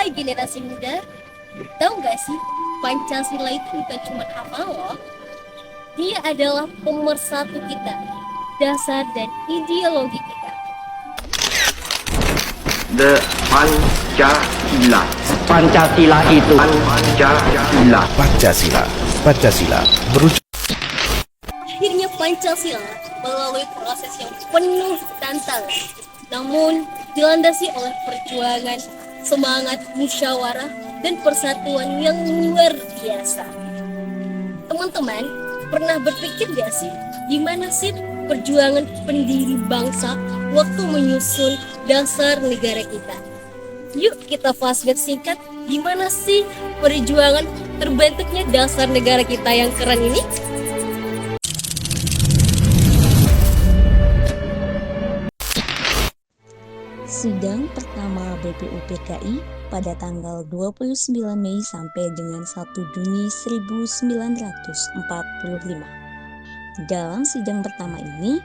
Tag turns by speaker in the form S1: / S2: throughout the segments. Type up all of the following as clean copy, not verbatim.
S1: Hai generasi muda, tahu nggak sih, Pancasila itu bukan cuma hafal loh. Dia adalah pemersatu kita, dasar dan ideologi kita.
S2: The Pancasila.
S3: Pancasila itu
S2: Pancasila.
S4: Pancasila berujuk
S1: Akhirnya Pancasila melalui proses yang penuh tantangan, namun dilandasi oleh perjuangan, semangat musyawarah, dan persatuan yang luar biasa. Teman-teman, pernah berpikir gak sih, gimana sih perjuangan pendiri bangsa waktu menyusun dasar negara kita? Yuk kita flashback singkat, gimana sih perjuangan terbentuknya dasar negara kita yang keren ini?
S5: Sidang pertama BPUPKI pada tanggal 29 Mei sampai dengan 1 Juni 1945. Dalam sidang pertama ini,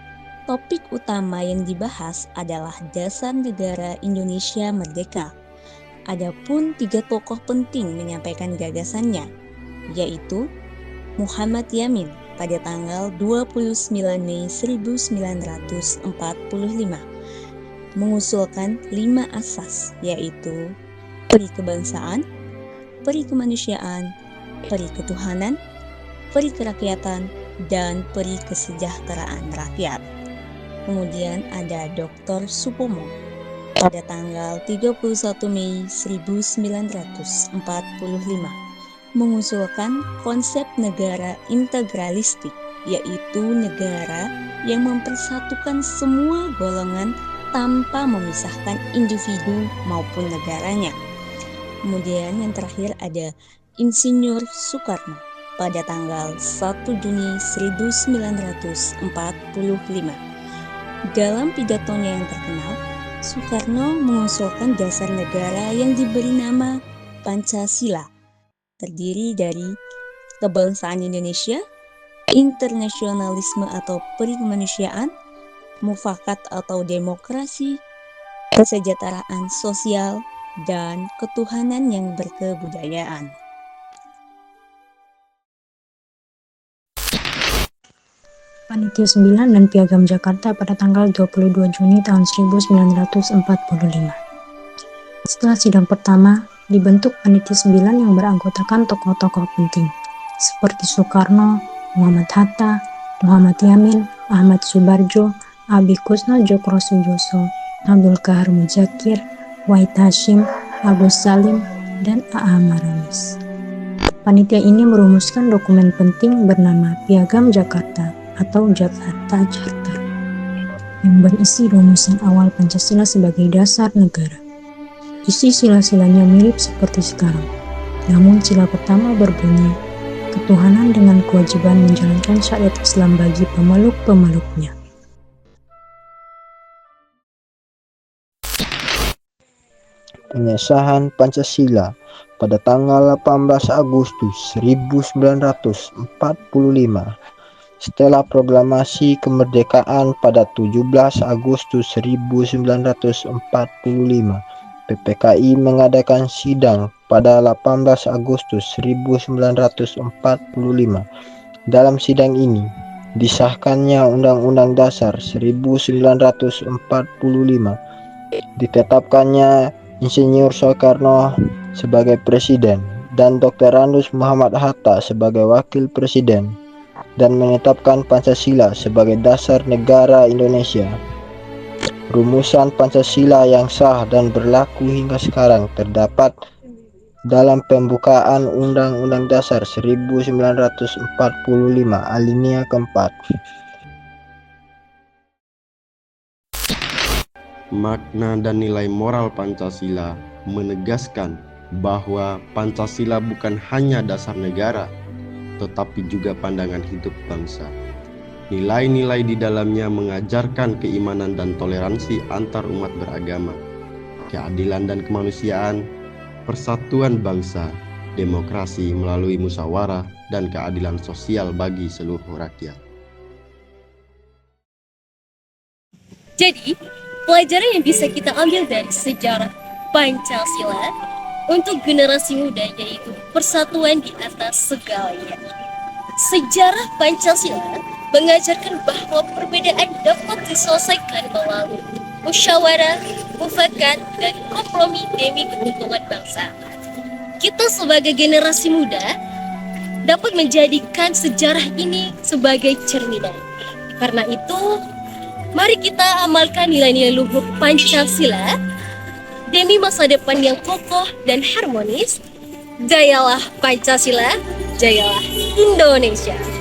S5: topik utama yang dibahas adalah dasar negara Indonesia merdeka. Adapun 3 tokoh penting menyampaikan gagasannya, yaitu Muhammad Yamin pada tanggal 29 Mei 1945. Mengusulkan 5 asas, yaitu peri kebangsaan, peri kemanusiaan, peri ketuhanan, peri kerakyatan, dan peri kesejahteraan rakyat. Kemudian ada Dr. Supomo pada tanggal 31 Mei 1945 mengusulkan konsep negara integralistik, yaitu negara yang mempersatukan semua golongan tanpa memisahkan individu maupun negaranya. Kemudian yang terakhir ada Insinyur Soekarno pada tanggal 1 Juni 1945. Dalam pidatonya yang terkenal, Soekarno mengusulkan dasar negara yang diberi nama Pancasila, terdiri dari kebangsaan Indonesia, internasionalisme atau peri kemanusiaan, mufakat atau demokrasi, kesejahteraan sosial, dan ketuhanan yang berkebudayaan.
S6: Panitia 9 dan Piagam Jakarta pada tanggal 22 Juni tahun 1945. Setelah sidang pertama, dibentuk Panitia 9 yang beranggotakan tokoh-tokoh penting seperti Soekarno, Muhammad Hatta, Muhammad Yamin, Ahmad Subarjo, Abi Kusno Djokrosujoso, Abdul Kahar Muzakir, Wahid Hashim, Agus Salim, dan A.A. Maramis. Panitia ini merumuskan dokumen penting bernama Piagam Jakarta atau Jakarta Charter yang berisi rumusan awal Pancasila sebagai dasar negara. Isi sila-silanya mirip seperti sekarang, namun sila pertama berbunyi ketuhanan dengan kewajiban menjalankan syariat Islam bagi pemeluk-pemeluknya.
S7: Pengesahan Pancasila pada tanggal 18 Agustus 1945 setelah proklamasi kemerdekaan pada 17 Agustus 1945. PPKI mengadakan sidang pada 18 Agustus 1945. Dalam sidang ini disahkannya Undang-Undang Dasar 1945, ditetapkannya Insinyur Soekarno sebagai Presiden dan Dr. Andes Muhammad Hatta sebagai Wakil Presiden, dan menetapkan Pancasila sebagai dasar negara Indonesia. Rumusan Pancasila yang sah dan berlaku hingga sekarang terdapat dalam pembukaan Undang-Undang Dasar 1945 alinea keempat.
S8: Makna dan nilai moral Pancasila menegaskan bahwa Pancasila bukan hanya dasar negara, tetapi juga pandangan hidup bangsa. Nilai-nilai di dalamnya mengajarkan keimanan dan toleransi antar umat beragama, keadilan dan kemanusiaan, persatuan bangsa, demokrasi melalui musyawarah, dan keadilan sosial bagi seluruh rakyat.
S1: Jadi, pelajaran yang bisa kita ambil dari sejarah Pancasila untuk generasi muda, yaitu persatuan di atas segalanya. Sejarah Pancasila mengajarkan bahwa perbedaan dapat diselesaikan melalui musyawarah, mufakat, dan kompromi demi keuntungan bangsa. Kita sebagai generasi muda dapat menjadikan sejarah ini sebagai cerminan. Karena itu, mari kita amalkan nilai-nilai luhur Pancasila demi masa depan yang kokoh dan harmonis. Jayalah Pancasila, jayalah Indonesia.